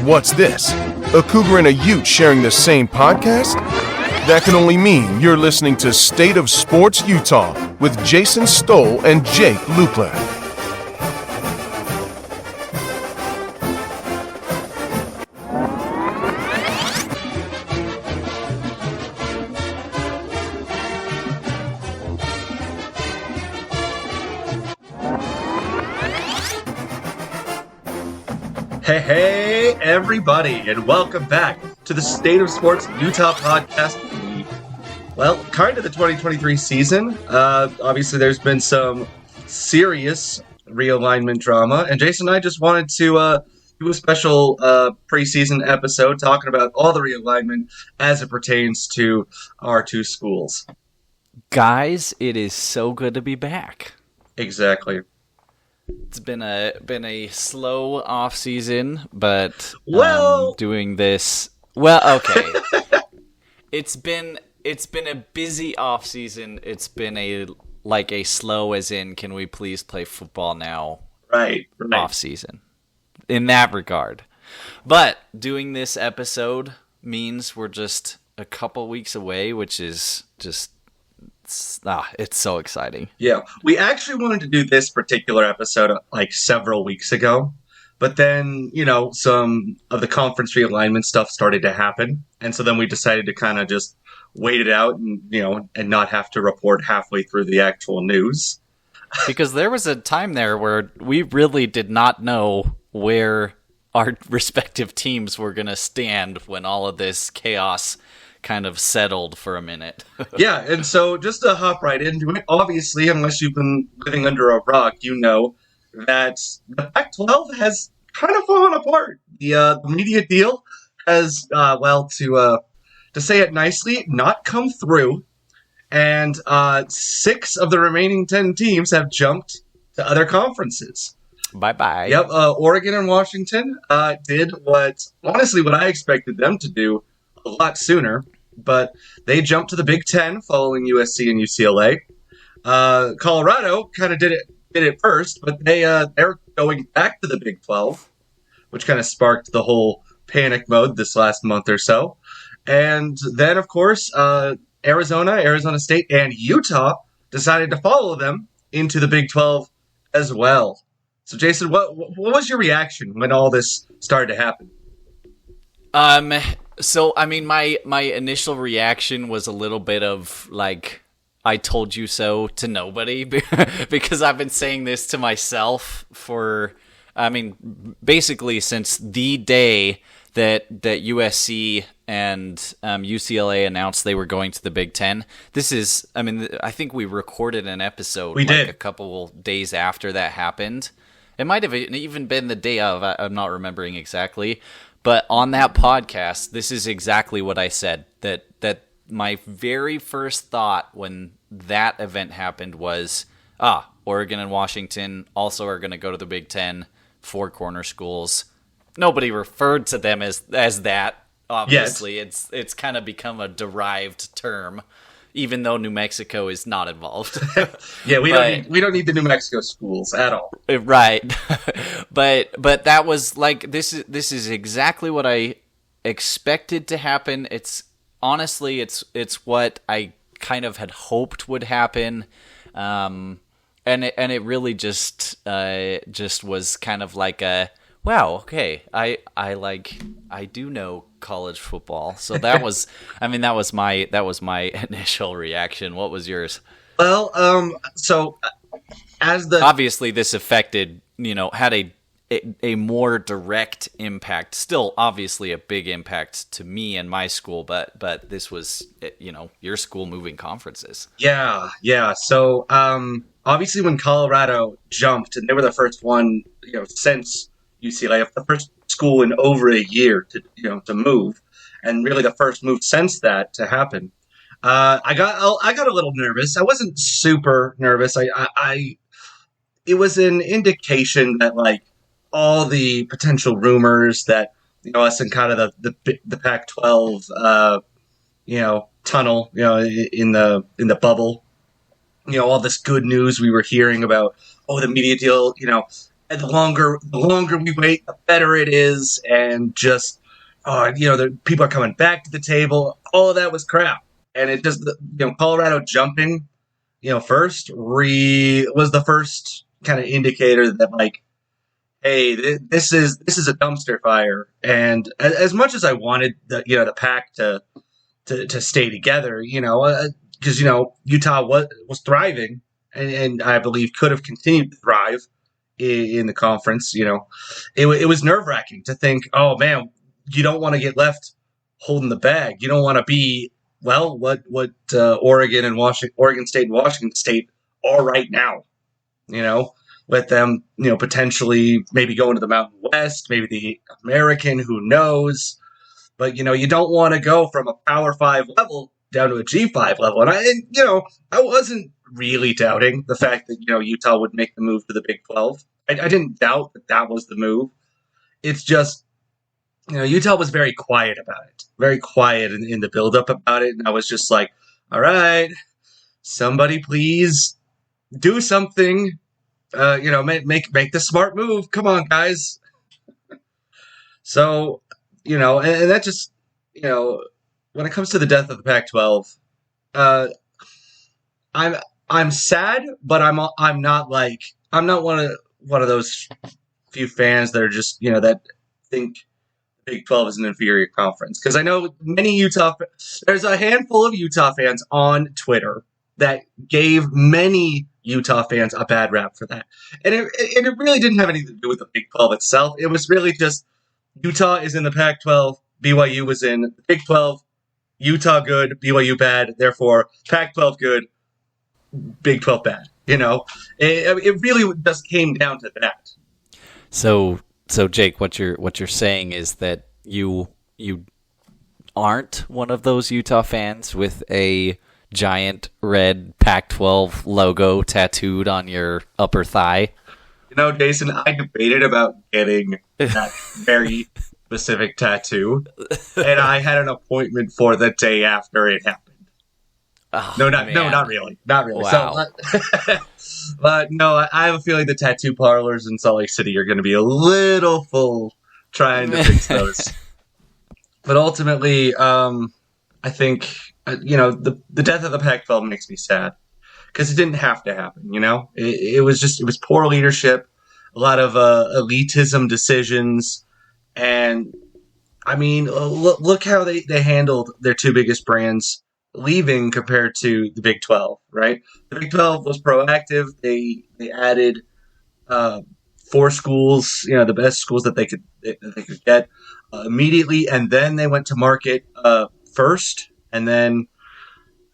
What's this? A cougar and a ute sharing the same podcast? That can only mean you're listening to State of Sports Utah with Jason Stoll and Jake Lukla. Hey, everybody, and welcome back to the State of Sports Utah podcast. Kind of the 2023 season. Obviously, there's been some serious realignment drama, and Jason and I just wanted to do a special preseason episode talking about all the realignment as it pertains to our two schools. Guys, it is so good to be back. Exactly. It's been a slow off season, but doing this okay. It's been a busy off season. It's been a slow as in can we please play football now? Right. Off season. In that regard. But doing this episode means we're just a couple weeks away, which is just it's so exciting. Yeah, we actually wanted to do this particular episode several weeks ago, but then, some of the conference realignment stuff started to happen, and so then we decided to kind of just wait it out and, and not have to report halfway through the actual news. Because there was a time there where we really did not know where our respective teams were going to stand when all of this chaos kind of settled for a minute. Yeah, and so just to hop right into it, obviously, unless you've been living under a rock, you know that the Pac-12 has kind of fallen apart. The media deal has, to say it nicely, not come through, and 6 of the remaining 10 teams have jumped to other conferences. Bye-bye. Yep, Oregon and Washington did what I expected them to do a lot sooner, but they jumped to the Big Ten following USC and UCLA. Colorado kind of did it first, but they're going back to the Big 12, which kind of sparked the whole panic mode this last month or so. And then, of course, Arizona State, and Utah decided to follow them into the Big 12 as well. So, Jason, what was your reaction when all this started to happen? So, I mean, my initial reaction was a little bit of, I told you so to nobody, because I've been saying this to myself basically since the day that USC and UCLA announced they were going to the Big Ten. I think we recorded an episode a couple days after that happened. It might have even been the day of, I'm not remembering exactly. But on that podcast, this is exactly what I said, that my very first thought when that event happened was, Oregon and Washington also are going to go to the Big Ten, 4 corner schools. Nobody referred to them as that, obviously. Yes. It's kind of become a derived term, even though New Mexico is not involved. Yeah, we don't need the New Mexico schools at all. Right. but that was this is exactly what I expected to happen. It's honestly it's what I kind of had hoped would happen. And it really just was kind of like a wow, okay. I do know college football. So that was my initial reaction. What was yours? Well, obviously this affected, had a more direct impact. Still obviously a big impact to me and my school, but this was, your school moving conferences. Yeah. So obviously when Colorado jumped, and they were the first one, since UCLA, the first school in over a year to move, and really the first move since that to happen. I got a little nervous. I wasn't super nervous. It was an indication that all the potential rumors that us and kind of the Pac-12 tunnel in the bubble, all this good news we were hearing about the media deal and the longer we wait, the better it is, and just the people are coming back to the table. All of that was crap, and it just Colorado jumping first was the first kind of indicator that like, hey, this is a dumpster fire. And as much as I wanted the pack to stay together, because Utah was thriving, and I believe could have continued to thrive in the conference. It was nerve wracking to think, oh man, you don't want to get left holding the bag. You don't want to be what Oregon State and Washington State are right now. With them, potentially maybe going to the Mountain West, maybe the American, who knows? But you don't want to go from a Power 5 level down to a G5 level. And I wasn't really doubting the fact that Utah would make the move to the Big 12. I didn't doubt that was the move. It's just Utah was very quiet about it, very quiet in the buildup about it, and I was just like, all right, somebody please do something. Make the smart move. Come on, guys. So, and that just, when it comes to the death of the Pac-12, I'm sad, but I'm not one of those few fans that are just, that think Big 12 is an inferior conference. Because I know there's a handful of Utah fans on Twitter that gave many Utah fans a bad rap for that. And it really didn't have anything to do with the Big 12 itself. It was really just Utah is in the Pac-12, BYU was in the Big 12, Utah good, BYU bad, therefore Pac-12 good, Big 12 bad. It really just came down to that. So Jake, what you're saying is that you aren't one of those Utah fans with a giant red Pac-12 logo tattooed on your upper thigh? Jason, I debated about getting that very specific tattoo, and I had an appointment for the day after it happened. Oh, not really. Wow. So, but no, I have a feeling the tattoo parlors in Salt Lake City are going to be a little full trying to fix those. But ultimately, I think the death of the Pac-12 makes me sad because it didn't have to happen. It was poor leadership, a lot of elitism decisions, and I mean, look how they handled their two biggest brands leaving compared to the Big 12, right? The Big 12 was proactive. They added 4 schools, the best schools that they could get immediately, and then they went to market first. And then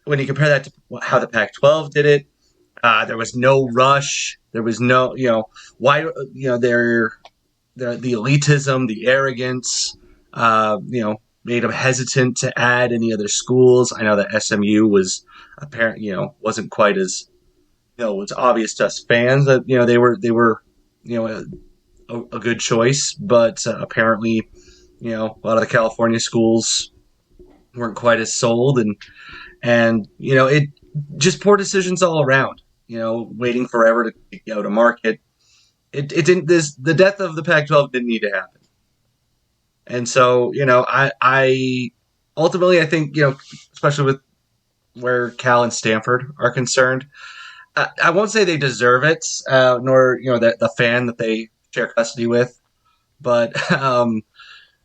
when you compare that to how the Pac-12 did it, there was no rush. There was no, the elitism, the arrogance, made them hesitant to add any other schools. I know that SMU was wasn't quite as, was obvious to us fans that, they were a good choice, but apparently, a lot of the California schools weren't quite as sold, and it just poor decisions all around. Waiting forever to go to market. It didn't. The death of the Pac-12 didn't need to happen. And so, I ultimately, I think, especially with where Cal and Stanford are concerned, I won't say they deserve it, nor the fan that they share custody with, but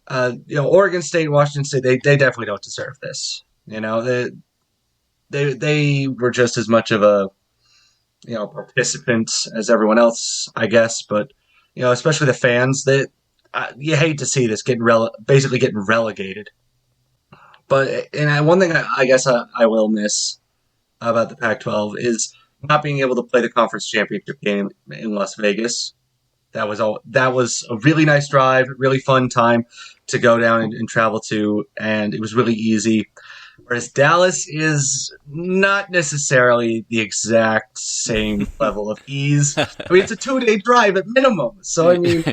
Oregon State and Washington State, they definitely don't deserve this. They were just as much of a participant as everyone else, I guess, but especially the fans, that you hate to see this basically getting relegated. But one thing I guess I will miss about the Pac-12 is not being able to play the conference championship game in Las Vegas. That was a really nice drive, really fun time to go down and travel to, and it was really easy. Whereas Dallas is not necessarily the exact same level of ease. I mean, it's a 2-day drive at minimum. So I mean,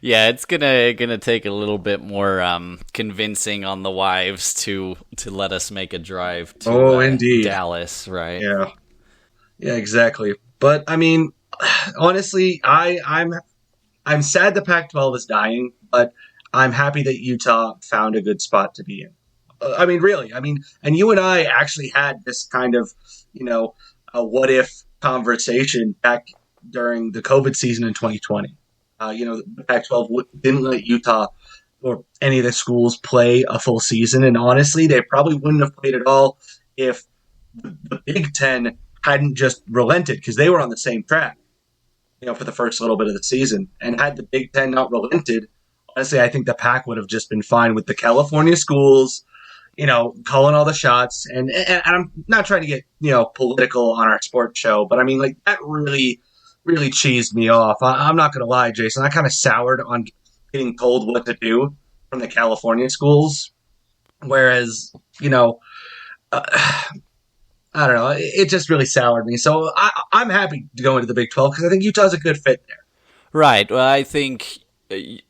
yeah, it's gonna take a little bit more convincing on the wives to let us make a drive to indeed. Dallas, right? Yeah, exactly. But I mean, honestly, I'm I'm sad the Pac-12 is dying, but I'm happy that Utah found a good spot to be in. I mean, really. I mean, and you and I actually had this kind of, a what if conversation back during the COVID season in 2020. The Pac-12 didn't let Utah or any of the schools play a full season. And honestly, they probably wouldn't have played at all if the Big Ten hadn't just relented, because they were on the same track, for the first little bit of the season. And had the Big Ten not relented, honestly, I think the Pac would have just been fine with the California schools, calling all the shots. And I'm not trying to get, political on our sports show, but I mean, like, that really, really cheesed me off. I'm not going to lie, Jason. I kind of soured on getting told what to do from the California schools. Whereas, I don't know. It just really soured me. So I'm happy to go into the Big 12 because I think Utah's a good fit there. Right. Well, I think,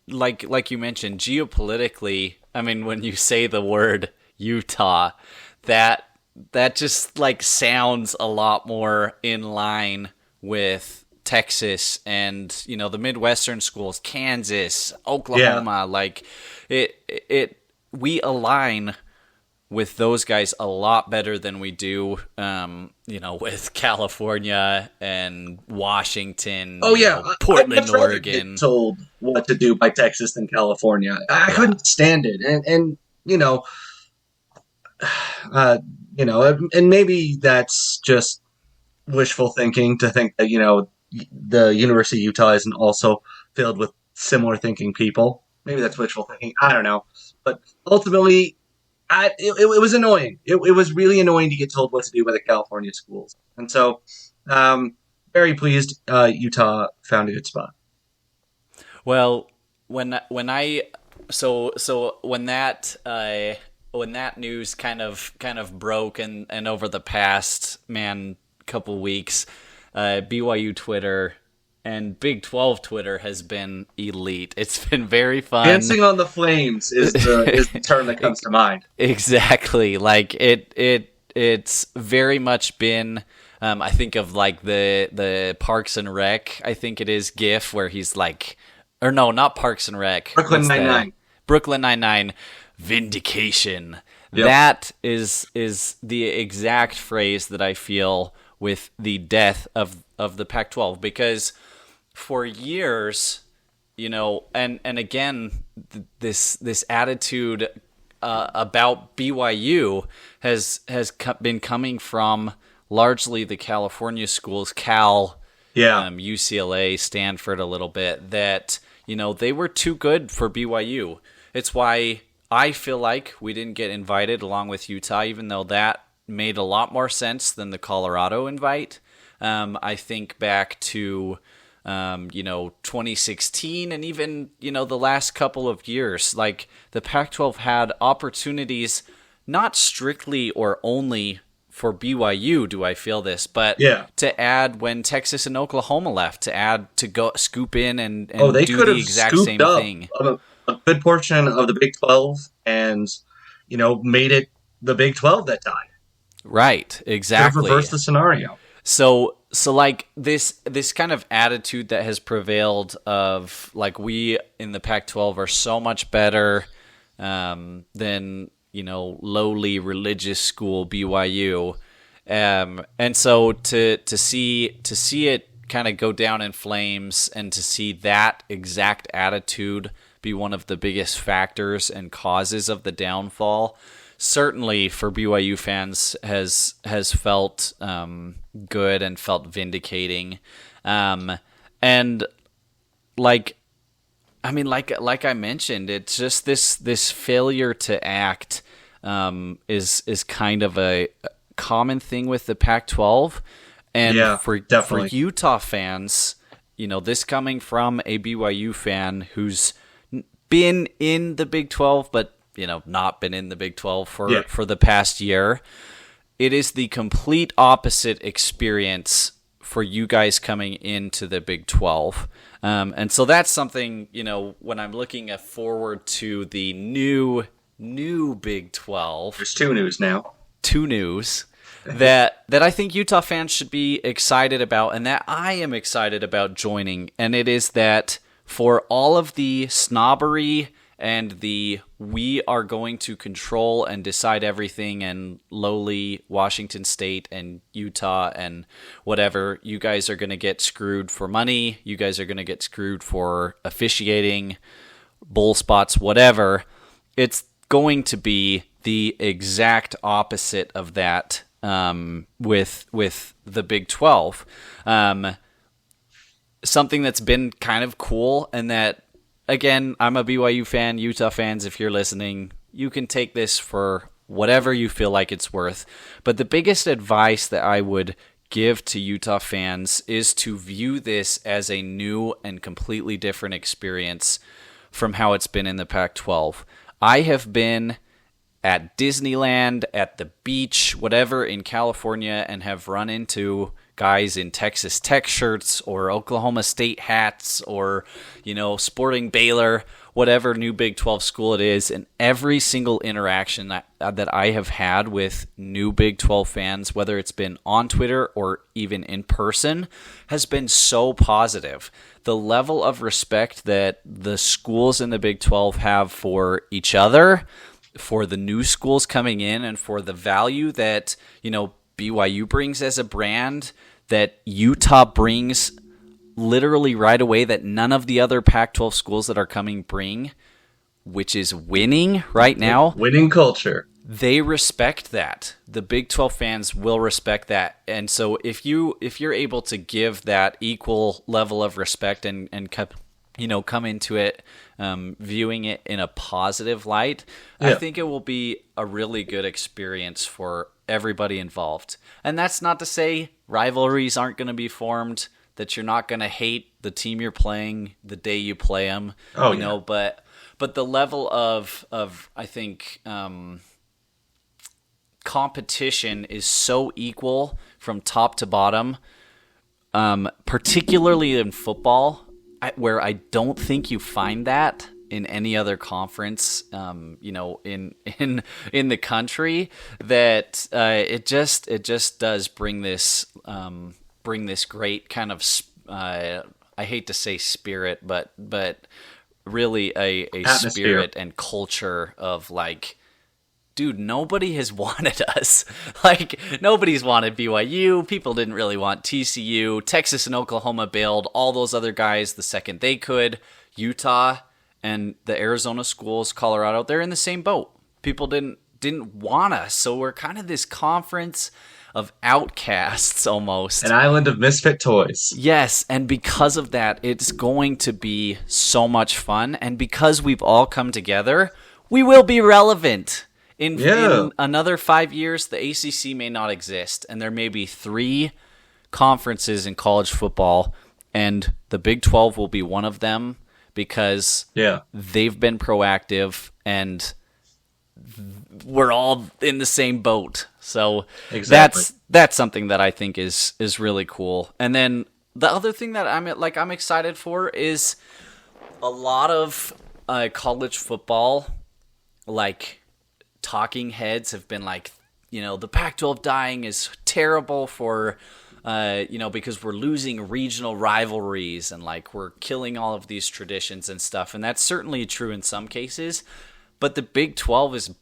like you mentioned, geopolitically, I mean, when you say the word Utah, that just like sounds a lot more in line with Texas and, the Midwestern schools, Kansas, Oklahoma. Like we align with those guys a lot better than we do, with California and Washington. Oh yeah, Portland, Oregon. Get told what to do by Texas than California. I couldn't stand it, and and maybe that's just wishful thinking to think that the University of Utah isn't also filled with similar thinking people. Maybe that's wishful thinking. I don't know, but ultimately. It was annoying. It was really annoying to get told what to do by the California schools. And so, very pleased Utah found a good spot. Well, when that news kind of broke and over the past couple weeks, BYU Twitter and Big 12 Twitter has been elite. It's been very fun. Dancing on the flames is the term that comes to mind. Exactly. Like it's very much been. I think of like the Parks and Rec. I think it is GIF where he's like, or no, not Parks and Rec. Brooklyn Nine-Nine. Brooklyn Nine-Nine. Vindication. Yep. That is the exact phrase that I feel with the death of the Pac-12, because for years, and again, this attitude about BYU has been coming from largely the California schools, Cal, UCLA, Stanford a little bit, that, they were too good for BYU. It's why I feel like we didn't get invited along with Utah, even though that made a lot more sense than the Colorado invite. I think back to, 2016 and even, the last couple of years, like the Pac-12 had opportunities, not strictly or only for BYU do I feel this, but to add when Texas and Oklahoma left, to go scoop in and they do the exact same thing. A good portion of the Big 12 and, made it the Big 12 that died. Right, exactly. Reverse the scenario. So like this kind of attitude that has prevailed of like we in the Pac-12 are so much better than lowly religious school BYU, and so to see it kind of go down in flames and to see that exact attitude be one of the biggest factors and causes of the downfall, certainly for BYU fans has felt good and felt vindicating, and like I mentioned, it's just this failure to act is kind of a common thing with the Pac-12, and for Utah fans, this coming from a BYU fan who's been in the Big 12, but not been in the Big 12 for the past year. It is the complete opposite experience for you guys coming into the Big 12. And so that's something, when I'm looking forward to the new Big 12. There's two news now. that I think Utah fans should be excited about and that I am excited about joining. And it is that for all of the snobbery and the we are going to control and decide everything and lowly Washington State and Utah and whatever, you guys are going to get screwed for money, you guys are going to get screwed for officiating, bowl spots, whatever. It's going to be the exact opposite of that with the Big 12. Something that's been kind of cool, and that, again, I'm a BYU fan, Utah fans, if you're listening, you can take this for whatever you feel like it's worth. But the biggest advice that I would give to Utah fans is to view this as a new and completely different experience from how it's been in the Pac-12. I have been at Disneyland, at the beach, whatever, in California, and have run into guys in Texas Tech shirts or Oklahoma State hats or, sporting Baylor, whatever new Big 12 school it is. And every single interaction that I have had with new Big 12 fans, whether it's been on Twitter or even in person, has been so positive. The level of respect that the schools in the Big 12 have for each other, for the new schools coming in, and for the value that, BYU brings as a brand, that Utah brings literally right away, that none of the other Pac-12 schools that are coming bring, which is winning right now. Winning culture. They respect that. The Big 12 fans will respect that. And so if you're able to give that equal level of respect and come into it viewing it in a positive light, I think it will be a really good experience for everybody involved. And that's not to say rivalries aren't going to be formed, that you're not going to hate the team you're playing the day you play them. But the level of I think competition is so equal from top to bottom, particularly in football, where I don't think you find that in any other conference, in the country, that it just does bring this great kind of I hate to say spirit, but really a spirit and culture of like, dude, nobody has wanted us. Like, nobody's wanted BYU. People didn't really want TCU. Texas and Oklahoma bailed all those other guys the second they could. Utah and the Arizona schools, Colorado, they're in the same boat. People didn't want us. So we're kind of this conference of outcasts almost. An island of misfit toys. Yes, and because of that, it's going to be so much fun. And because we've all come together, we will be relevant. In another 5 years, the ACC may not exist, and there may be 3 conferences in college football, and the Big 12 will be one of them because they've been proactive, and we're all in the same boat. So that's something that I think is really cool. And then the other thing that I'm excited for is a lot of college football, like, talking heads have been like, the Pac-12 dying is terrible for, because we're losing regional rivalries and like we're killing all of these traditions and stuff. And that's certainly true in some cases. But the Big 12 is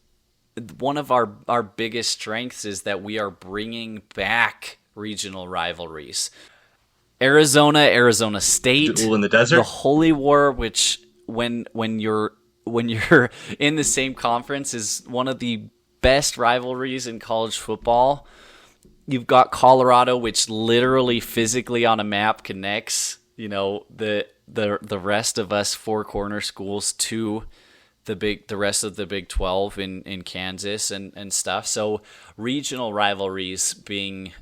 one of our biggest strengths, is that we are bringing back regional rivalries. Arizona State, Duel in the desert, the Holy War, which when you're in the same conference is one of the best rivalries in college football. You've got Colorado, which literally physically on a map connects, the rest of us four corner schools to the rest of the Big 12 in Kansas and stuff. So regional rivalries being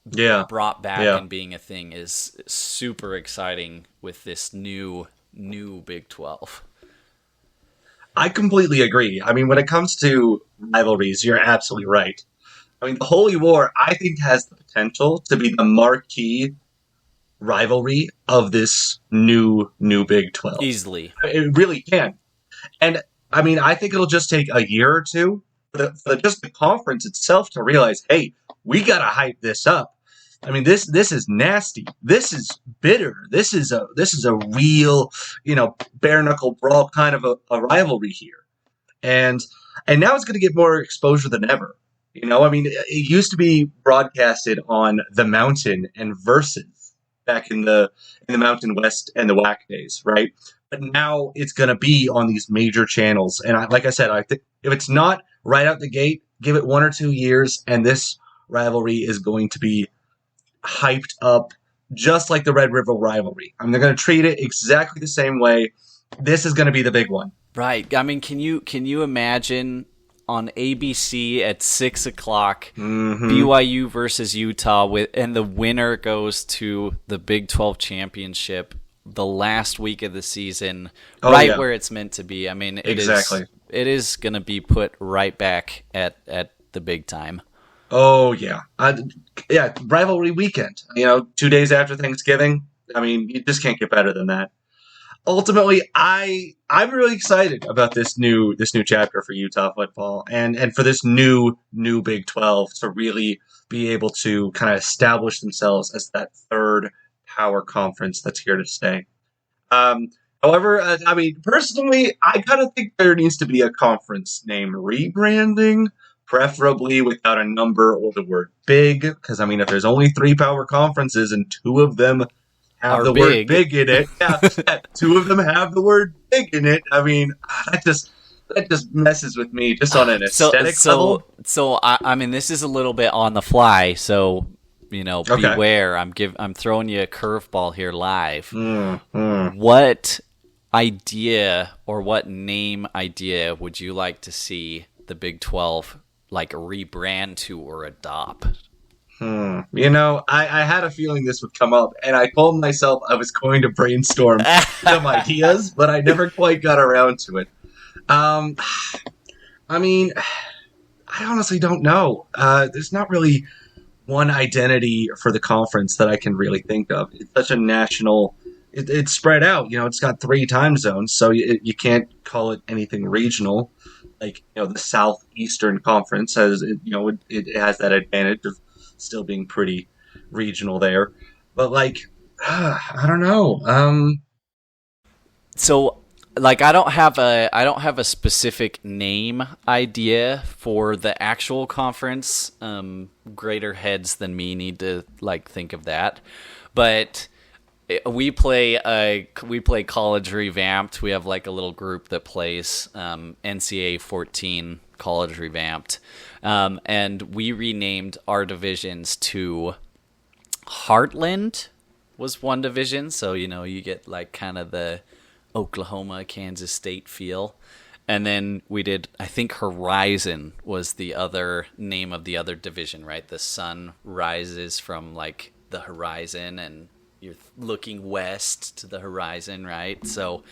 brought back and being a thing is super exciting with this new Big 12. I completely agree. I mean, when it comes to rivalries, you're absolutely right. I mean, the Holy War, I think, has the potential to be the marquee rivalry of this new Big 12. Easily. It really can. And, I mean, I think it'll just take a year or two for just the conference itself to realize, hey, we got to hype this up. I mean, this is nasty. This is bitter. This is a real, bare knuckle brawl kind of a rivalry here, and now it's going to get more exposure than ever. I mean, it used to be broadcasted on the Mountain and Versus back in the Mountain West and the WAC days, right? But now it's going to be on these major channels, and like I said, I think if it's not right out the gate, give it 1 or 2 years, and this rivalry is going to be hyped up just like the Red River rivalry. I mean, they're going to treat it exactly the same way. This is going to be the big one. Right. I mean, can you imagine on ABC at 6 o'clock, BYU versus Utah, and the winner goes to the Big 12 championship the last week of the season, where it's meant to be. I mean, it is going to be put right back at the big time. Oh, yeah. Rivalry weekend. 2 days after Thanksgiving. I mean, you just can't get better than that. Ultimately, I'm really excited about this new chapter for Utah football and for this new Big 12 to really be able to kind of establish themselves as that third power conference that's here to stay. However, I mean, personally, I kind of think there needs to be a conference name rebranding, preferably without a number or the word big, because, I mean, if there's only 3 power conferences and 2 of them have the word big in it, 2 of them have the word big in it, I mean, that just messes with me just on an aesthetic level. So, I mean, this is a little bit on the fly, so... beware. I'm throwing you a curveball here live. What idea or what name idea would you like to see the Big 12 rebrand to or adopt? I had a feeling this would come up, and I told myself I was going to brainstorm some ideas, but I never quite got around to it. I mean, I honestly don't know. There's not really one identity for the conference that I can really think of. It's such a national... It's spread out. It's got 3 time zones, so you can't call it anything regional. The Southeastern Conference has, it has that advantage of still being pretty regional there. But, I don't know. So... I don't have a specific name idea for the actual conference. Greater heads than me need to think of that. But we play College Revamped. We have a little group that plays NCAA 14 College Revamped, and we renamed our divisions to Heartland was one division. So you get kind of the Oklahoma, Kansas State feel. And then we did, I think Horizon was the other name of the other division, right? The sun rises from the horizon and you're looking west to the horizon, right? So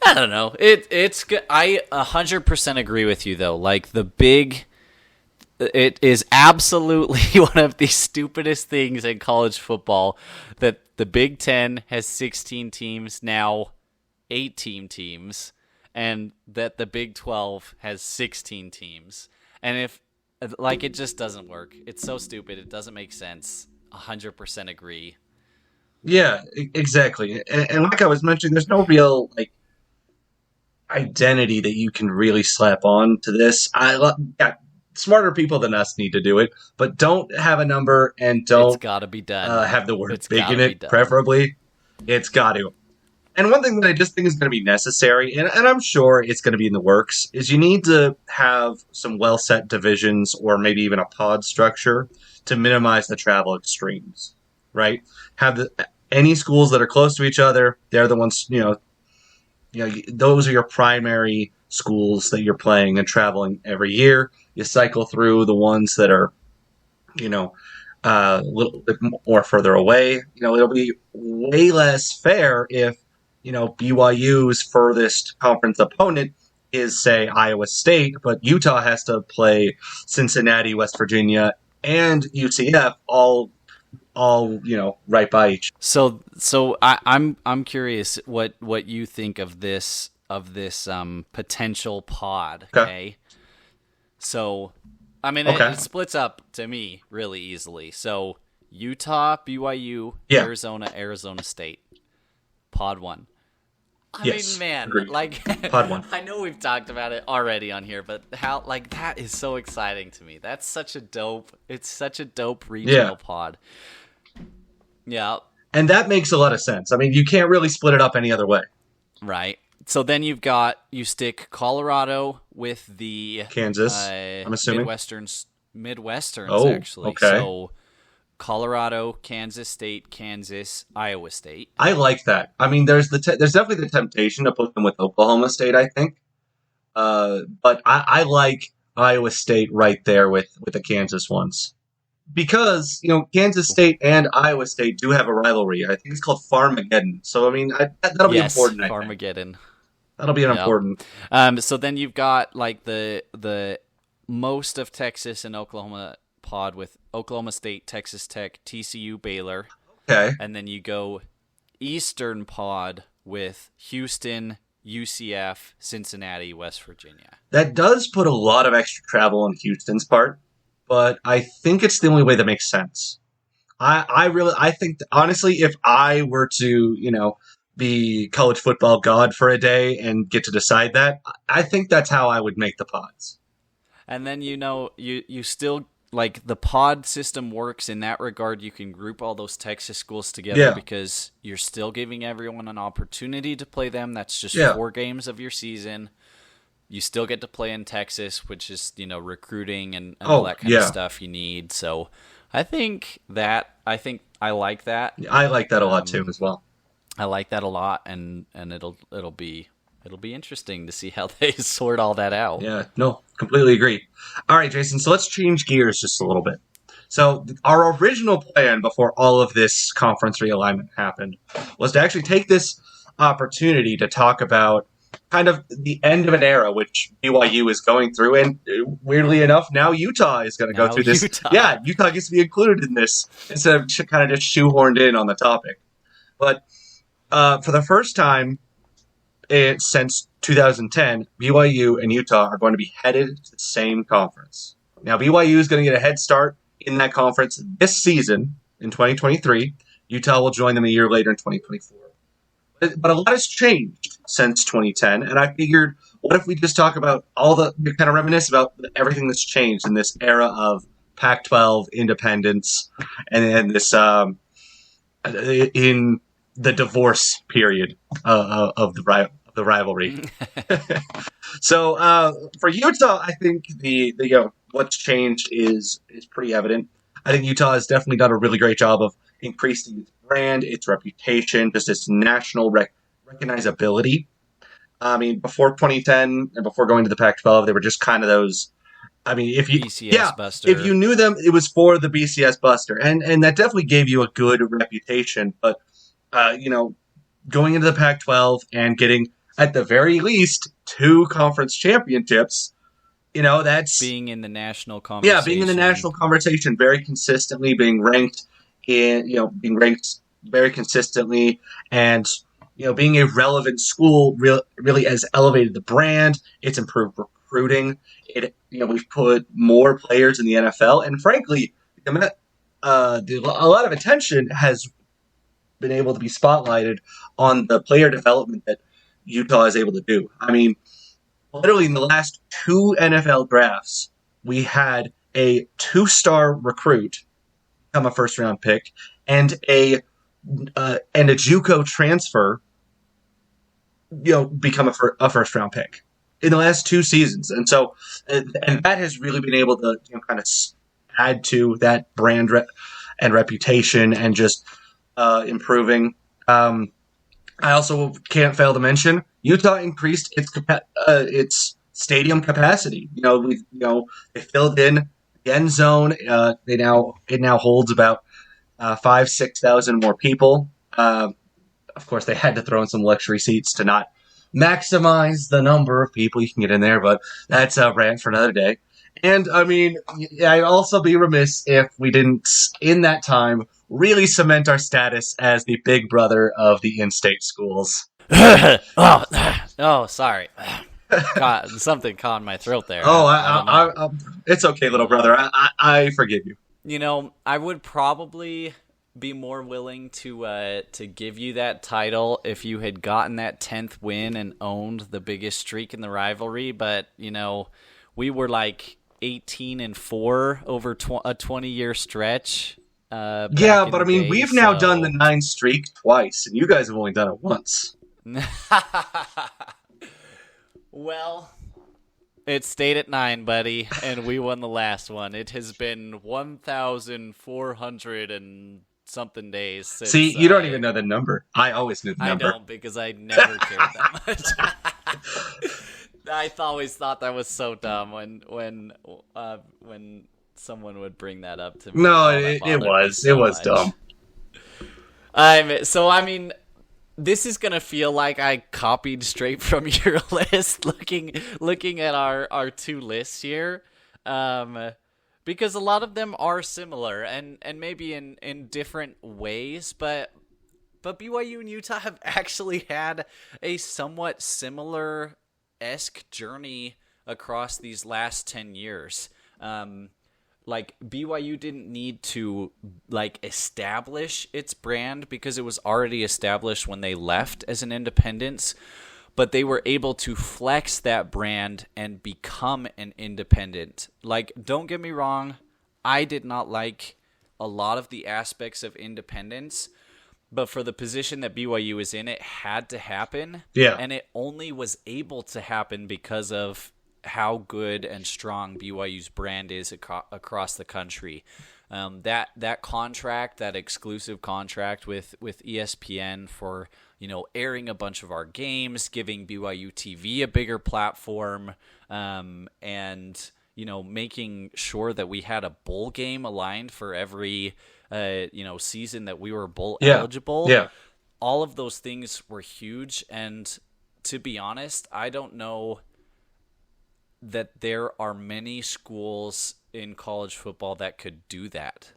I don't know. It's good. I 100% agree with you though. It is absolutely one of the stupidest things in college football that the Big Ten has 16 teams, now 18 teams, and that the Big 12 has 16 teams. And it just doesn't work. It's so stupid. It doesn't make sense. 100% agree. Yeah, exactly. And like I was mentioning, there's no real, identity that you can really slap on to this. Smarter people than us need to do it, but don't have a number and don't. It's got to be done. Have the word big in it, preferably. It's got to. And one thing that I just think is going to be necessary, and I'm sure it's going to be in the works, is you need to have some well-set divisions or maybe even a pod structure to minimize the travel extremes, right? Have any schools that are close to each other, they're the ones, those are your primary schools that you're playing and traveling every year. You cycle through the ones that are, a little bit more further away. It'll be way less fair if, BYU's furthest conference opponent is, say, Iowa State, but Utah has to play Cincinnati, West Virginia, and UCF all right by each. So I'm curious what you think of this potential pod. Okay. So, I mean, it splits up to me really easily. So Utah, BYU, Arizona State. Pod 1. I mean, man, agreed. like, Pod 1. I know we've talked about it already on here, but how, like, that is so exciting to me. It's such a dope regional pod. Yeah. And that makes a lot of sense. I mean, you can't really split it up any other way. Right. So then you stick Colorado with the Kansas, I'm assuming. Midwesterns, actually. Okay. So Colorado, Kansas State, Kansas, Iowa State. I like that. I mean, there's definitely the temptation to put them with Oklahoma State, I think. But I like Iowa State right there with the Kansas ones. Because, Kansas State and Iowa State do have a rivalry. I think it's called Farmageddon. So, I mean, that'll be important, I think. Farmageddon. That'll be important. So then you've got, like, the most of Texas and Oklahoma pod with Oklahoma State, Texas Tech, TCU, Baylor. Okay. And then you go Eastern pod with Houston, UCF, Cincinnati, West Virginia. That does put a lot of extra travel on Houston's part, but I think it's the only way that makes sense. I think, honestly, if I were to, be college football god for a day and get to decide that, I think that's how I would make the pods. And then, you still, like, the pod system works in that regard. You can group all those Texas schools together because you're still giving everyone an opportunity to play them. That's just 4 games of your season. You still get to play in Texas, which is, recruiting and all that kind of stuff you need. So I think I like that. I like that a lot too, as well. I like that a lot, and it'll be interesting to see how they sort all that out. Yeah, no, completely agree. All right, Jason, so let's change gears just a little bit. So our original plan before all of this conference realignment happened was to actually take this opportunity to talk about kind of the end of an era which BYU is going through, and weirdly enough, now Utah is going to go through this. Yeah, Utah gets to be included in this instead of kind of just shoehorned in on the topic. But for the first time since 2010, BYU and Utah are going to be headed to the same conference. Now, BYU is going to get a head start in that conference this season in 2023. Utah will join them a year later in 2024. But a lot has changed since 2010, and I figured, what if we just talk about kind of reminisce about everything that's changed in this era of Pac-12 independence and this in the divorce period of the rivalry. So for Utah, I think the what's changed is pretty evident. I think Utah has definitely done a really great job of increasing its brand, its reputation, just its national recognizability. I mean, before 2010 and before going to the Pac-12, they were just kind of those. I mean, if you Buster. If you knew them, it was for the BCS Buster, and that definitely gave you a good reputation. But going into the Pac-12 and getting, at the very least, 2 conference championships, that's being in the national conversation. Yeah, being in the national conversation very consistently, being ranked very consistently, and being a relevant school really has elevated the brand. It's improved recruiting. We've put more players in the NFL, and frankly, a lot of attention has been able to be spotlighted on the player development that Utah is able to do. I mean, literally in the last 2 NFL drafts, we had a 2-star recruit become a first-round pick, and a JUCO transfer, become a first-round pick in the last 2 seasons, and that has really been able to kind of add to that brand and reputation and just improving. I also can't fail to mention Utah increased its stadium capacity. They filled in the end zone. It now holds about 5,000-6,000 more people. Of course, they had to throw in some luxury seats to not maximize the number of people you can get in there, but that's a rant for another day. And I mean, I'd also be remiss if we didn't, in that time, really cement our status as the big brother of the in-state schools. Sorry. God, something caught in my throat there. Oh, it's okay, little brother. I forgive you. I would probably be more willing to give you that title if you had gotten that 10th win and owned the biggest streak in the rivalry. But we were like 18-4 over a 20-year stretch. Yeah, but I mean, we've now done the 9 streak twice, and you guys have only done it once. Well, it stayed at 9, buddy, and we won the last one. It has been 1,400 and something days since. See, you don't even know the number. I always knew the number. I don't, because I never cared that much. I always thought that was so dumb when someone would bring that up to me. No, it was dumb. This is gonna feel like I copied straight from your list, looking at our 2 lists here, because a lot of them are similar and maybe in different ways, but BYU and Utah have actually had a somewhat similar-esque journey across these last 10 years. BYU didn't need to establish its brand because it was already established when they left as an independence, but they were able to flex that brand and become an independent. Don't get me wrong, I did not like a lot of the aspects of independence, but for the position that BYU is in, it had to happen. Yeah. And it only was able to happen because of how good and strong BYU's brand is across the country. That contract, that exclusive contract with ESPN for airing a bunch of our games, giving BYU TV a bigger platform, and making sure that we had a bowl game aligned for every season that we were bowl eligible. Yeah. All of those things were huge, and to be honest, I don't know that there are many schools in college football that could do that.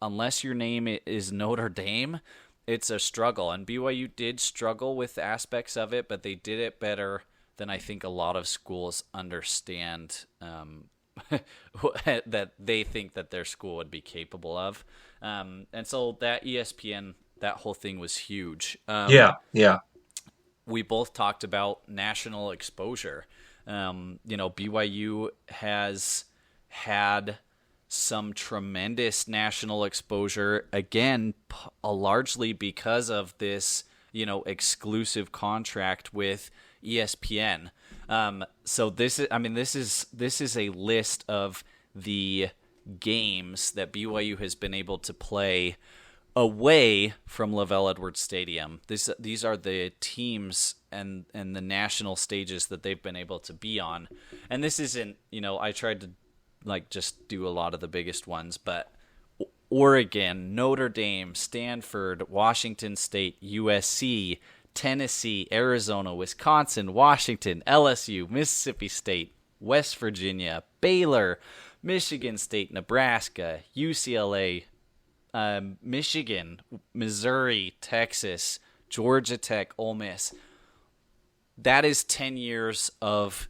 Unless your name is Notre Dame, it's a struggle. And BYU did struggle with aspects of it, but they did it better than I think a lot of schools understand that they think that their school would be capable of. And so that ESPN, that whole thing was huge. Yeah. We both talked about national exposure. BYU has had some tremendous national exposure, again, largely because of this, exclusive contract with ESPN. So this is a list of the games that BYU has been able to play away from Lavelle Edwards Stadium. These are the teams and the national stages that they've been able to be on. And this isn't, I tried to just do a lot of the biggest ones, but Oregon, Notre Dame, Stanford, Washington State, USC, Tennessee, Arizona, Wisconsin, Washington, LSU, Mississippi State, West Virginia, Baylor, Michigan State, Nebraska, UCLA, Michigan, Missouri, Texas, Georgia Tech, Ole Miss. That is 10 years of,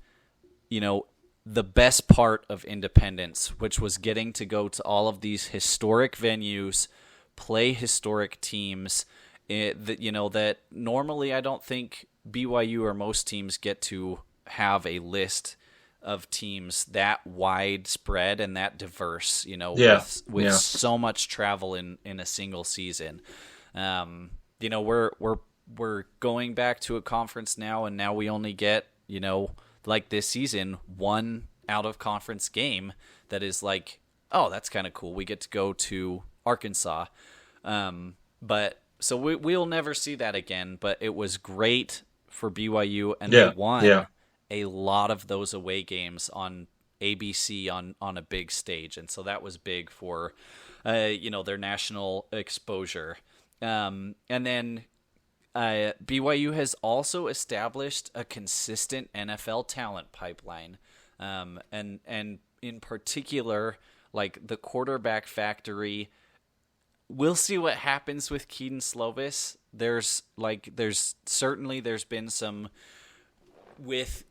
the best part of independence, which was getting to go to all of these historic venues, play historic teams, that normally I don't think BYU or most teams get to have a list of teams that widespread and that diverse, with so much travel in a single season. We're going back to a conference now, and now we only get, this season, one out of conference game that is oh, that's kind of cool. We get to go to Arkansas. But so we'll never see that again, but it was great for BYU, and they won a lot of those away games on ABC on a big stage. And so that was big for, their national exposure. And then BYU has also established a consistent NFL talent pipeline. And in particular, the quarterback factory. We'll see what happens with Keaton Slovis. There's been some with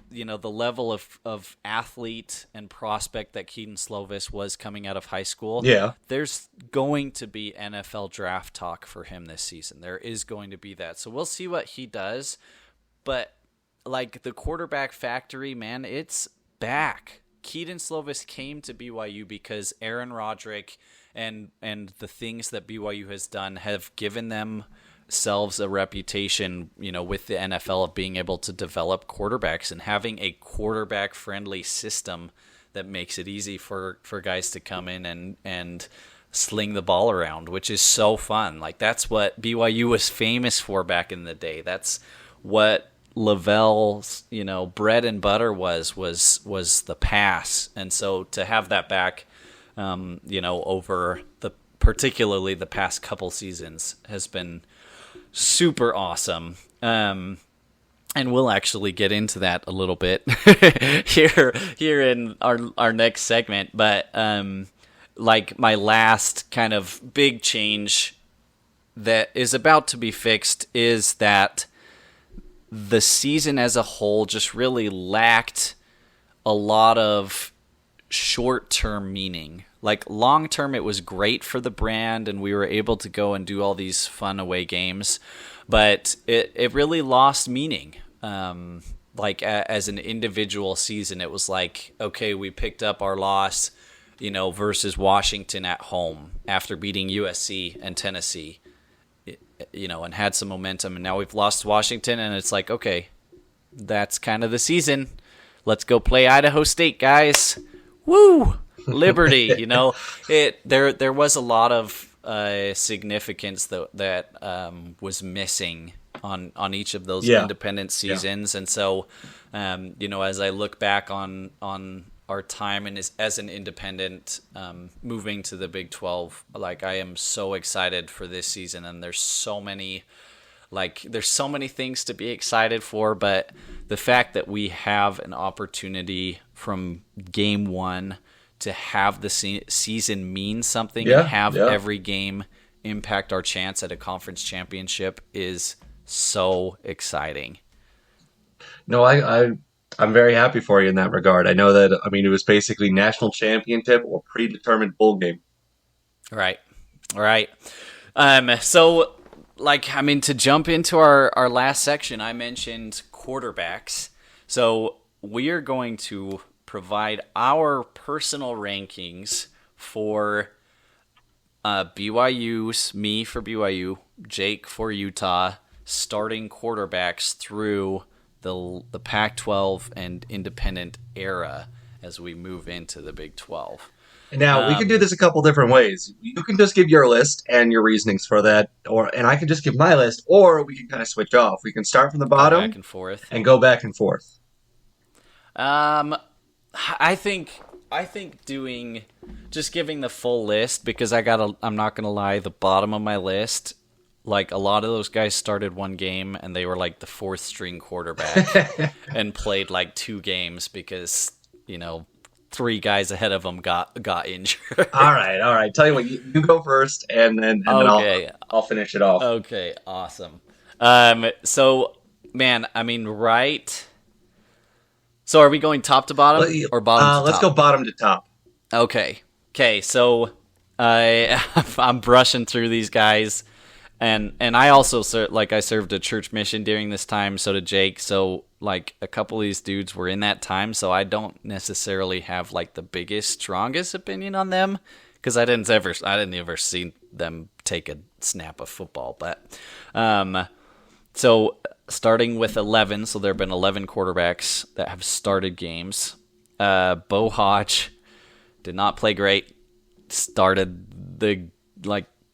the level of athlete and prospect that Keaton Slovis was coming out of high school, there's going to be NFL draft talk for him this season. There is going to be that. So we'll see what he does. But like the quarterback factory, man, it's back. Keaton Slovis came to BYU because Aaron Roderick and the things that BYU has done have given themselves a reputation, with the NFL of being able to develop quarterbacks and having a quarterback-friendly system that makes it easy for guys to come in and sling the ball around, which is so fun. Like that's what BYU was famous for back in the day. That's what Lavelle's, bread and butter was the pass. And so to have that back, over particularly the past couple seasons has been super awesome. And we'll actually get into that a little bit here in our next segment. But like my last kind of big change that is about to be fixed is that the season as a whole just really lacked a lot of short-term meaning. Like long-term, it was great for the brand, and we were able to go and do all these fun away games, but it really lost meaning. As an individual season, it was like, okay, we picked up our loss, versus Washington at home after beating USC and Tennessee. And had some momentum, and now we've lost Washington, and it's like, okay, that's kind of the season. Let's go play Idaho State, guys. Woo! Liberty, there was a lot of significance that was missing on each of those independent seasons, and so as I look back on our time and as an independent moving to the Big 12, like I am so excited for this season, and there's so many things to be excited for, but the fact that we have an opportunity from game one to have the season mean something and have every game impact our chance at a conference championship is so exciting. No, I'm very happy for you in that regard. I know that, it was basically national championship or predetermined bowl game. Right. So, to jump into our last section, I mentioned quarterbacks. So we are going to provide our personal rankings for BYU's, me for BYU, Jake for Utah, starting quarterbacks through the Pac-12 and independent era as we move into the Big 12. Now, we can do this a couple different ways. You can just give your list and your reasonings for that, and I can just give my list, or we can kind of switch off. We can start from the bottom back and forth, and go back and forth. I think giving the full list, because I'm not gonna lie, the bottom of my list, like a lot of those guys started one game and they were like the fourth string quarterback and played like 2 games because 3 guys ahead of them got injured. All right. Tell you what, you go first, and then I'll finish it off. Okay, awesome. So man, right. So are we going top to bottom or bottom to top? Let's go bottom to top. Okay. So I'm brushing through these guys. And I also I served a church mission during this time. So did Jake. So a couple of these dudes were in that time. So I don't necessarily have the biggest, strongest opinion on them because I didn't ever see them take a snap of football. But so starting with 11. So there have been 11 quarterbacks that have started games. Bo Hodge did not play great. Started the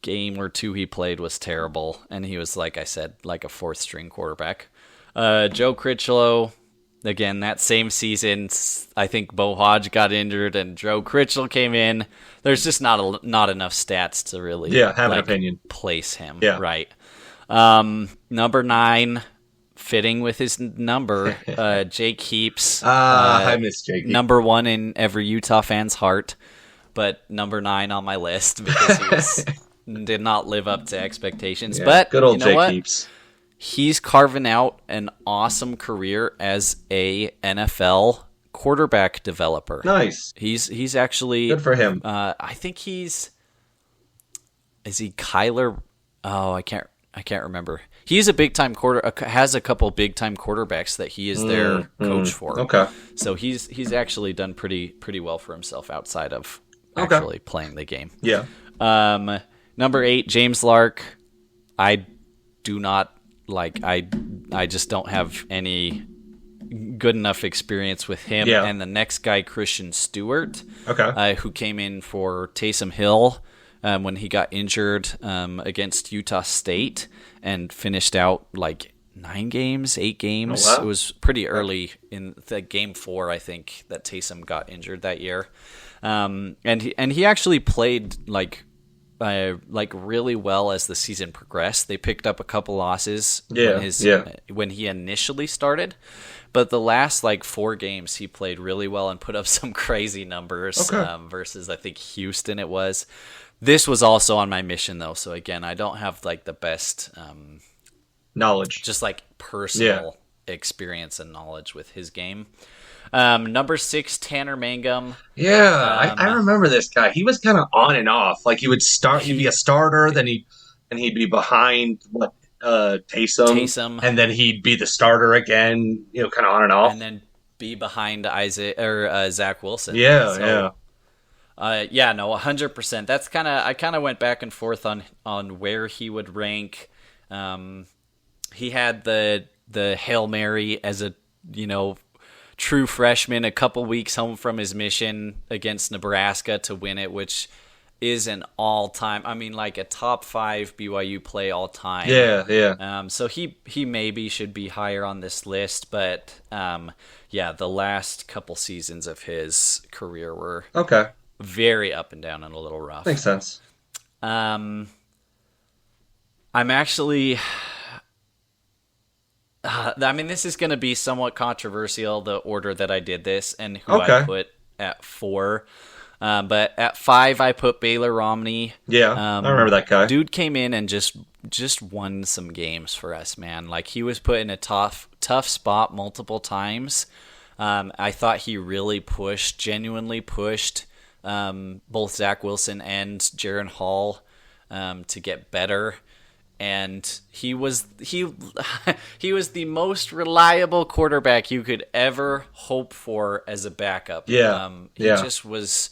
game or 2 he played was terrible, and he was, like I said, a fourth string quarterback. Joe Critchlow, again, that same season, I think Bo Hodge got injured and Joe Critchlow came in. There's just not enough stats to really have an opinion. Place him. Right. Number 9, fitting with his number, Jake Heaps. I miss Jake. Number 1 in every Utah fan's heart, but number 9 on my list because he did not live up to expectations. But good old you know Jake what? Heaps. he's carving out an awesome career as a NFL quarterback developer. Nice. He's actually good for him. I think is he Kyler? Oh, I can't remember. He's a big time has a couple big time quarterbacks that he is their coach for. Okay. So he's actually done pretty well for himself outside of actually playing the game. Yeah. Number 8, James Lark. I do not like. I just don't have any good enough experience with him. Yeah. And the next guy, Christian Stewart. Okay. Who came in for Taysom Hill. When he got injured against Utah State and finished out like 8 games. Oh, wow. It was pretty early in the game 4, I think, that Taysom got injured that year. And he actually played like really well as the season progressed. They picked up a couple losses when he initially started. But the last 4 games, he played really well and put up some crazy numbers versus, I think, Houston it was. This was also on my mission, though. So, again, I don't have, the best knowledge. Just, personal experience and knowledge with his game. Number 6, Tanner Mangum. Yeah, I remember this guy. He was kind of on and off. He'd be a starter, then he'd be behind, Taysom. And then he'd be the starter again, kind of on and off. And then be behind Zach Wilson. Yeah. 100%. That's I kind of went back and forth on where he would rank. He had the Hail Mary as a true freshman, a couple weeks home from his mission against Nebraska to win it, which is an all-time. I mean, a top 5 BYU play all time. Yeah. So he maybe should be higher on this list, but the last couple seasons of his career were very up and down and a little rough. Makes sense. I'm actually. This is going to be somewhat controversial, the order that I did this and who I put at 4. But at 5, I put Baylor Romney. Yeah, I remember that guy. Dude came in and just won some games for us, man. He was put in a tough spot multiple times. I thought he really genuinely pushed both Zach Wilson and Jaron Hall to get better. And he was the most reliable quarterback you could ever hope for as a backup. He just was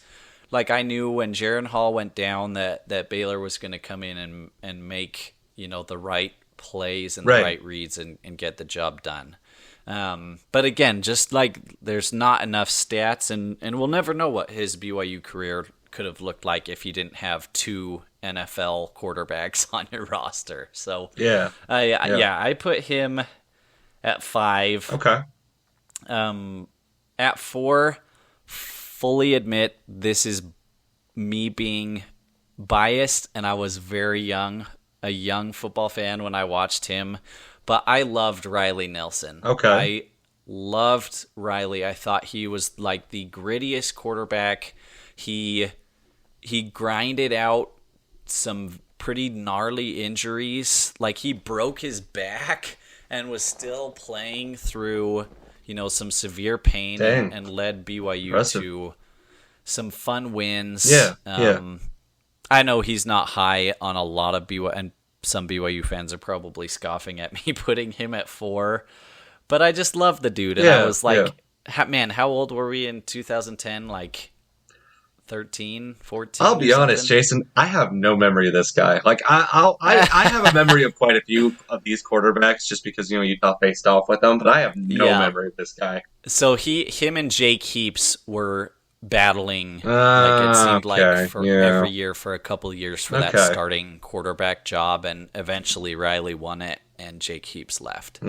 I knew when Jaron Hall went down that Baylor was going to come in and make the right plays and the right reads and get the job done. But again, just there's not enough stats, and we'll never know what his BYU career could have looked like if you didn't have 2 NFL quarterbacks on your roster. So I put him at 5. Okay. At 4, fully admit this is me being biased, and I was a young football fan when I watched him, but I loved Riley Nelson. Okay. I loved Riley. I thought he was the grittiest quarterback. He grinded out some pretty gnarly injuries. He broke his back and was still playing through, some severe pain and led BYU to some fun wins. Yeah. I know he's not high on a lot of BYU, and some BYU fans are probably scoffing at me putting him at 4, but I just love the dude. And I was man, how old were we in 2010? 13, 14. I'll be honest, Jason. I have no memory of this guy. I have a memory of quite a few of these quarterbacks, just because Utah faced off with them. But I have no memory of this guy. So him and Jake Heaps were battling. It seemed every year for a couple of years for that starting quarterback job, and eventually Riley won it, and Jake Heaps left.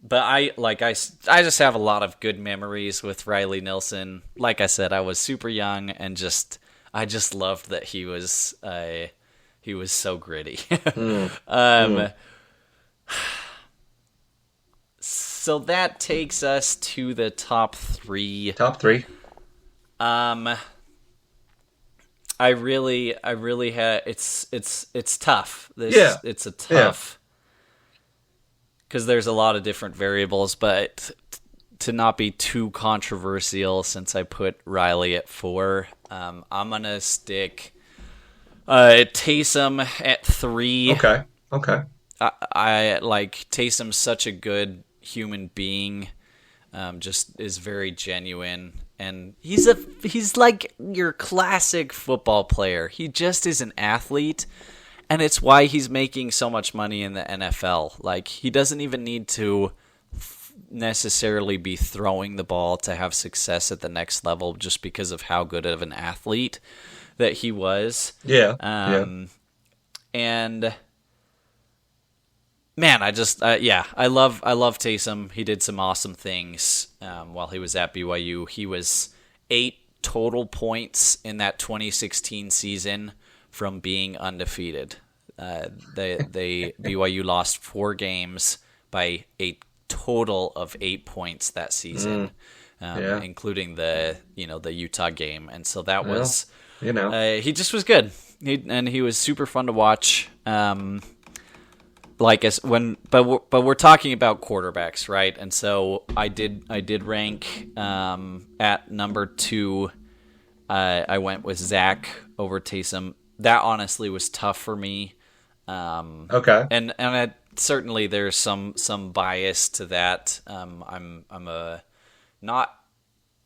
But I just have a lot of good memories with Riley Nelson. Like I said, I was super young, and I just loved that he was so gritty. So that takes us to the top 3. Top 3. I really had it's tough. It's a tough. because there's a lot of different variables, but to not be too controversial, since I put Riley at 4, I'm going to stick Taysom at 3. Okay. I like Taysom's such a good human being, just is very genuine, and he's like your classic football player. He just is an athlete, and it's why he's making so much money in the NFL. Like, he doesn't even need to necessarily be throwing the ball to have success at the next level, just because of how good of an athlete that he was. Yeah. And man, I love Taysom. He did some awesome things while he was at BYU. He was 8 total points in that 2016 season from being undefeated. BYU lost 4 games by a total of 8 points that season, including the Utah game, and so that was he just was good. He was super fun to watch. But we're talking about quarterbacks, right? And so I did rank at number 2. I went with Zach over Taysom. That honestly was tough for me. Okay. And certainly there's some bias to that. I'm not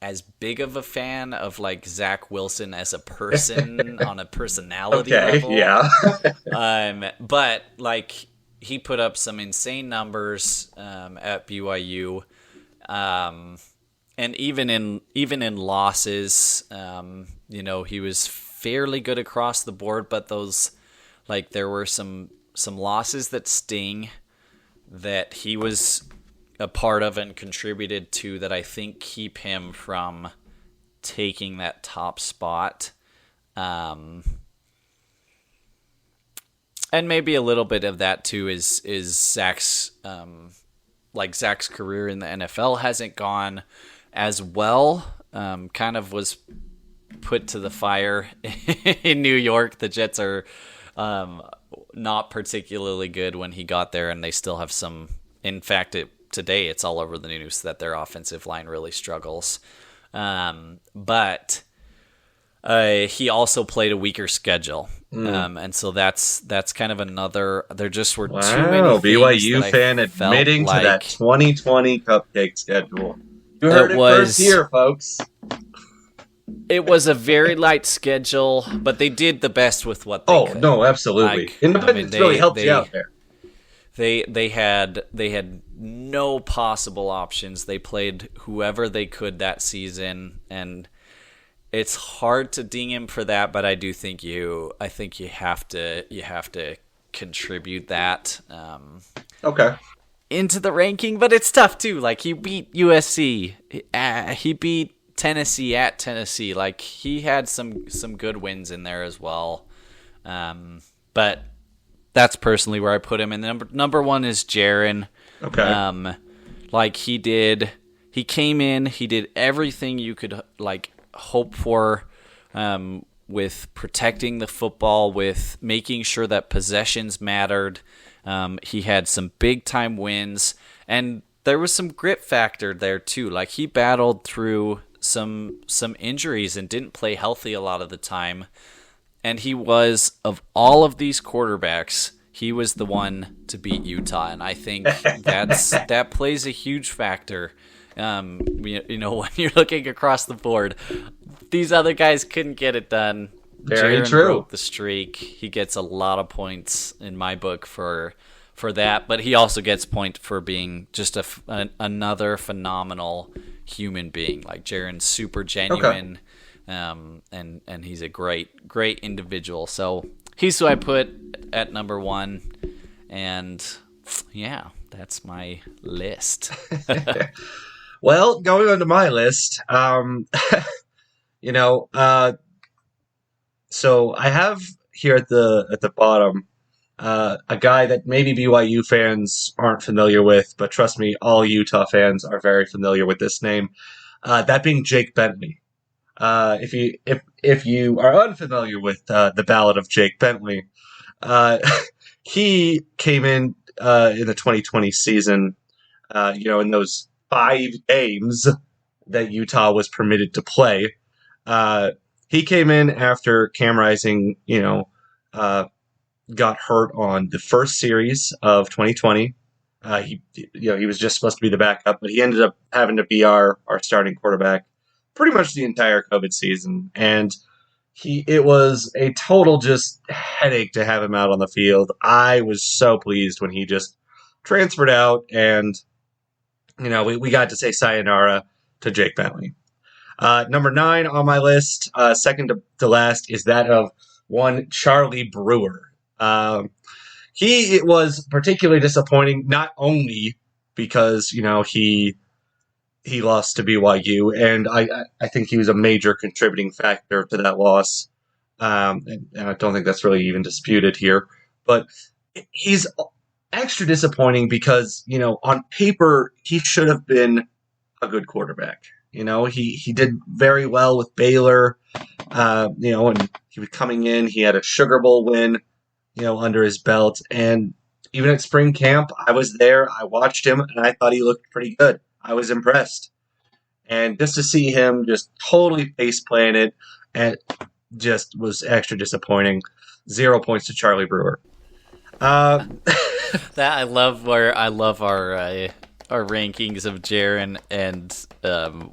as big of a fan of like Zach Wilson as a person on a personality level. Yeah. But like, he put up some insane numbers at BYU, and even in losses, he was fairly good across the board. But those, like, there were some losses that sting that he was a part of and contributed to, that I think keep him from taking that top spot. And maybe a little bit of that too is Zach's Zach's career in the NFL hasn't gone as well. Kind of was put to the fire in New York. The Jets are not particularly good when he got there, and they still have some. In fact, today it's all over the news that their offensive line really struggles. But he also played a weeker schedule. And so that's kind of another. There just were too many things BYU that fan admitting to that 2020 cupcake schedule. You heard it first here, folks. It was a very light schedule, but they did the best with what they could. Oh no, absolutely. Independence really helped you out there. They had no possible options. They played whoever they could that season, and it's hard to ding him for that, but I do think you have to contribute that into the ranking. But it's tough too. Like, he beat USC, he beat Tennessee at Tennessee. Like, he had some good wins in there as well. But that's personally where I put him. And number 1 is Jaron. Okay. He came in, he did everything you could hope for, with protecting the football, with making sure that possessions mattered. He had some big time wins, and there was some grit factor there too. Like, he battled through some injuries and didn't play healthy a lot of the time. And he was, of all of these quarterbacks, he was the one to beat Utah, and I think that plays a huge factor. When you're looking across the board, these other guys couldn't get it done. Very Jaron true. broke the streak. He gets a lot of points in my book for that, but he also gets points for being just another phenomenal human being. Like, Jaron's super genuine, and he's a great individual. So he's who I put at number 1, and yeah, that's my list. Well, going on to my list, so I have here at the bottom a guy that maybe BYU fans aren't familiar with, but trust me, all Utah fans are very familiar with this name. That being Jake Bentley. If you are unfamiliar with the Ballad of Jake Bentley, he came in in the 2020 season, in those 5 games that Utah was permitted to play. He came in after Cam Rising, got hurt on the first series of 2020. He was just supposed to be the backup, but he ended up having to be our starting quarterback pretty much the entire COVID season. And it was a total just headache to have him out on the field. I was so pleased when he just transferred out, and we got to say sayonara to Jake Bentley. Number 9 on my list, second to last, is that of one Charlie Brewer. It was particularly disappointing, not only because he lost to BYU, and I think he was a major contributing factor to that loss, and I don't think that's really even disputed here. But he's extra disappointing because on paper he should have been a good quarterback. He did very well with Baylor, and he was coming in. He had a Sugar Bowl win, under his belt, and even at spring camp, I was there. I watched him, and I thought he looked pretty good. I was impressed. And just to see him just totally face-planted and just was extra disappointing. 0 points to Charlie Brewer. That I love our rankings of Jaron and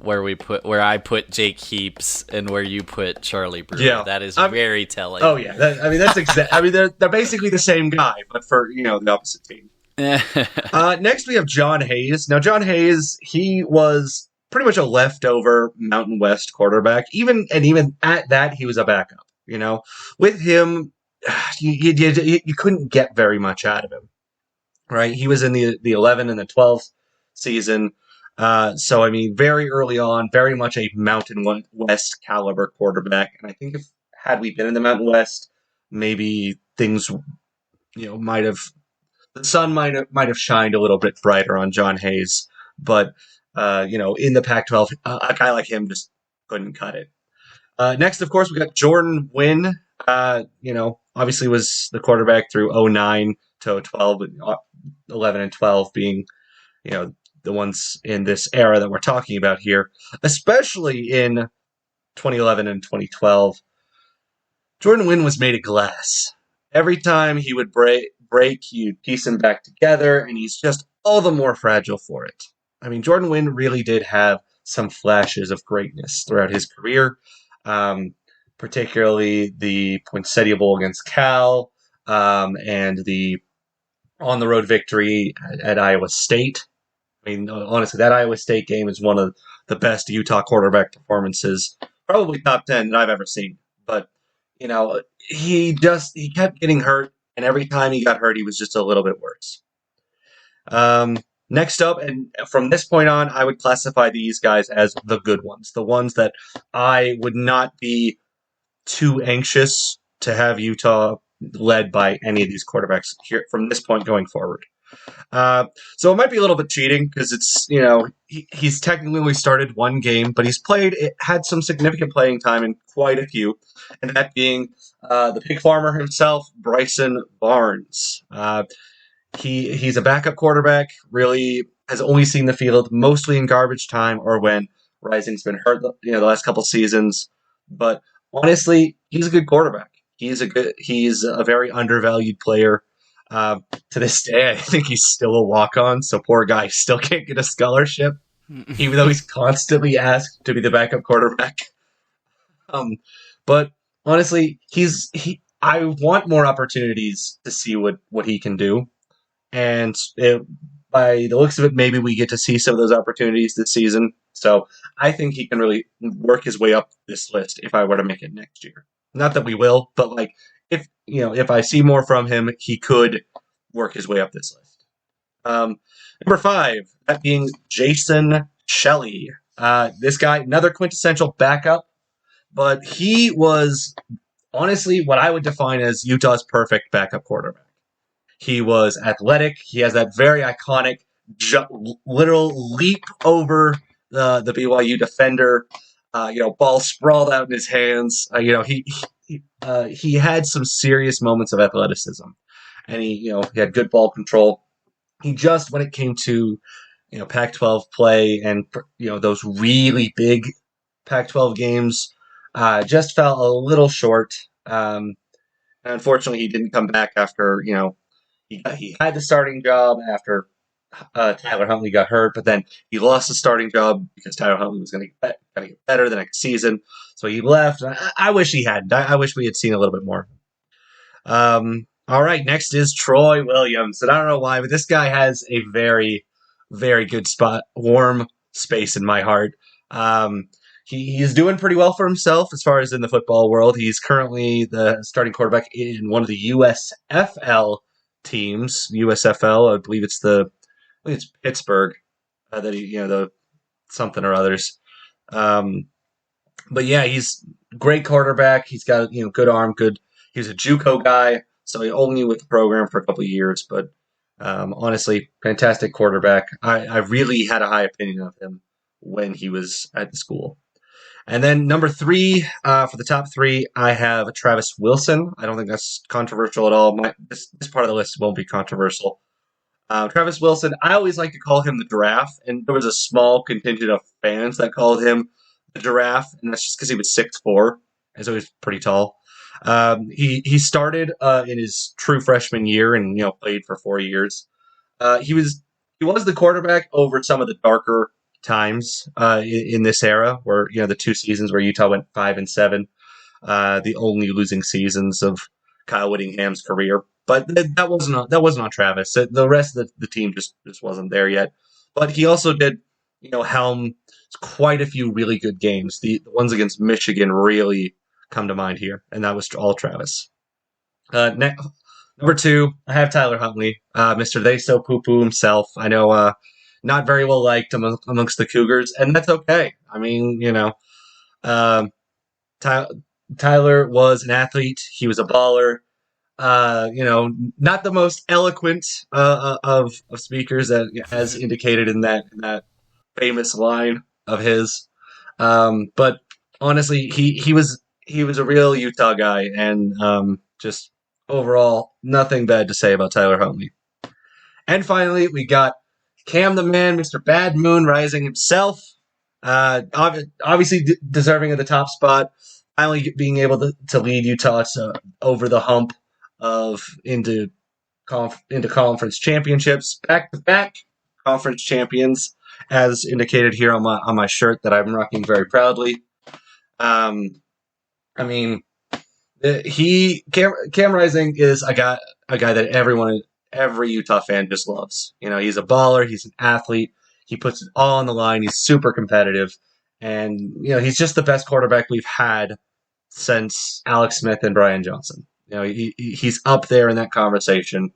where I put Jake Heaps and where you put Charlie Brewer. Yeah, that is very telling. Oh yeah, that's exactly. They're basically the same guy, but for the opposite team. Next, we have John Hayes. Now, John Hayes, he was pretty much a leftover Mountain West quarterback. Even at that, he was a backup. With him, you couldn't get very much out of him. Right? He was in the 11 and the 12 season. So, very early on, very much a Mountain West caliber quarterback. And I think had we been in the Mountain West, maybe things, the sun might have shined a little bit brighter on John Hayes. But, in the Pac-12, a guy like him just couldn't cut it. Next, of course, we got Jordan Wynn. Obviously was the quarterback through 09 to 12, 11 and 12 being, the ones in this era that we're talking about here, especially in 2011 and 2012. Jordan Wynn was made of glass. Every time he would break, you'd piece him back together, and he's just all the more fragile for it. Jordan Wynn really did have some flashes of greatness throughout his career, particularly the Poinsettia Bowl against Cal, and the on-the-road victory at Iowa State. Honestly, that Iowa State game is one of the best Utah quarterback performances, probably top 10 that I've ever seen. But, he kept getting hurt, and every time he got hurt, he was just a little bit worse. Next up, and from this point on, I would classify these guys as the good ones, the ones that I would not be too anxious to have Utah led by any of these quarterbacks here from this point going forward. So it might be a little bit cheating because it's, he's technically only started one game, but he's had some significant playing time in quite a few, and that being the pig farmer himself, Bryson Barnes. He's a backup quarterback, really has only seen the field mostly in garbage time or when Rising's been hurt, the last couple seasons. But honestly, he's a good quarterback. He's a very undervalued player. To this day, I think he's still a walk-on, so poor guy still can't get a scholarship, even though he's constantly asked to be the backup quarterback. But honestly, I want more opportunities to see what he can do. And by the looks of it, maybe we get to see some of those opportunities this season. So I think he can really work his way up this list if I were to make it next year. Not that we will, but if I see more from him, he could work his way up this list. Number 5, that being Jason Shelley. This guy, another quintessential backup, but he was honestly what I would define as Utah's perfect backup quarterback. He was athletic. He has that very iconic literal leap over the BYU defender. Ball sprawled out in his hands. He had some serious moments of athleticism, and he had good ball control. he just, when it came to, Pac-12 play and, those really big Pac-12 games, just fell a little short. And unfortunately, he didn't come back after, he had the starting job after Tyler Huntley got hurt, but then he lost the starting job because Tyler Huntley was going to get better the next season. So he left. I wish he hadn't. I wish we had seen a little bit more. All right, next is Troy Williams. And I don't know why, but this guy has a very, very good spot, warm space in my heart. He's doing pretty well for himself as far as in the football world. He's currently the starting quarterback in one of the USFL teams. USFL, I believe it's Pittsburgh, that the something or others. But yeah, he's great quarterback. He's got good arm, good. He's a JUCO guy, so he only with the program for a couple of years. But honestly, fantastic quarterback. I really had a high opinion of him when he was at the school. And then number 3 for the top 3, I have Travis Wilson. I don't think that's controversial at all. This part of the list won't be controversial. Travis Wilson, I always like to call him the Giraffe, and there was a small contingent of fans that called him the Giraffe, and that's just because he was 6'4", and so he was pretty tall. He started in his true freshman year and played for 4 years. He was the quarterback over some of the darker times in this era, where the 2 seasons where Utah went 5-7, the only losing seasons of Kyle Whittingham's career. But that wasn't on Travis. The rest of the team just wasn't there yet. But he also did helm quite a few really good games. The ones against Michigan really come to mind here, and that was all Travis. Number 2, I have Tyler Huntley, Mr. They So Poo Poo himself. I know, not very well liked amongst the Cougars, and that's okay. I mean, Tyler was an athlete. He was a baller. Not the most eloquent of speakers, as indicated in that famous line of his. But honestly, he was a real Utah guy, and just overall, nothing bad to say about Tyler Huntley. And finally, we got Cam the Man, Mr. Bad Moon Rising himself. Obviously deserving of the top spot. Finally being able to lead Utah over the hump into conference championships, back-to-back conference champions, as indicated here on my shirt that I'm rocking very proudly. I mean, Cam Rising is a guy that every Utah fan just loves. He's a baller. He's an athlete. He puts it all on the line. He's super competitive, and he's just the best quarterback we've had since Alex Smith and Brian Johnson. He's up there in that conversation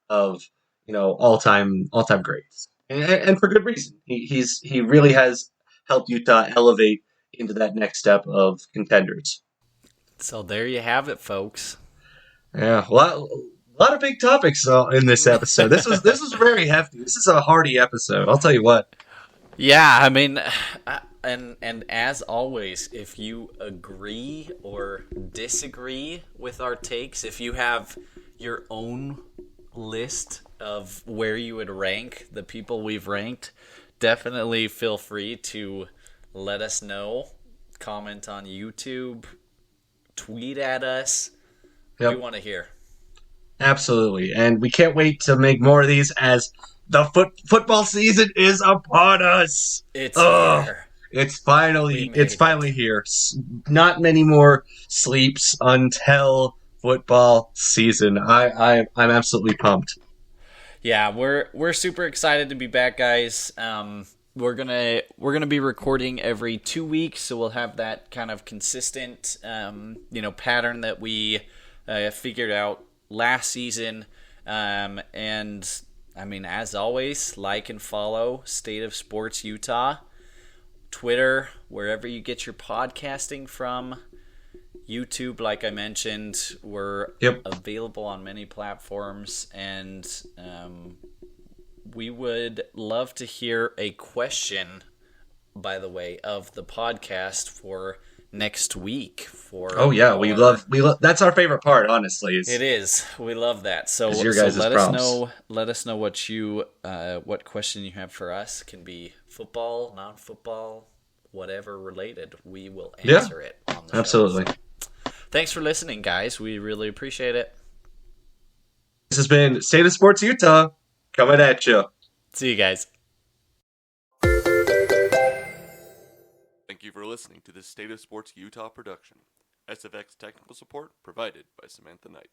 of all-time greats, and for good reason. He really has helped Utah elevate into that next step of contenders. So there you have it, folks. Yeah, a lot of big topics in this episode. This was very hefty. This is a hearty episode, I'll tell you what. Yeah, I mean, and as always, if you agree or disagree with our takes, if you have your own list of where you would rank the people we've ranked, definitely feel free to let us know. Comment on YouTube, tweet at us. Yep. We want to hear. Absolutely, and we can't wait to make more of these as the football season is upon us. It's here. It's finally here. Not many more sleeps until football season. I'm absolutely pumped. Yeah, we're super excited to be back, guys. We're gonna be recording every 2 weeks, so we'll have that kind of consistent pattern that we figured out last season. And I mean, as always, like and follow State of Sports Utah, Twitter, wherever you get your podcasting from. YouTube, like I mentioned, we're available on many platforms, and we would love to hear a question, by the way, of the podcast for next week for. Oh yeah, we love that's our favorite part, honestly. It is. We love that. So your guys' let prompts. us know. Let us know what question you have for us. Can be football, non-football, whatever related. We will answer it on the absolutely. show. So, thanks for listening, guys. We really appreciate it. This has been State of Sports Utah coming at you. See you guys. Thank you for listening to the State of Sports Utah production. SFX technical support provided by Samantha Knight.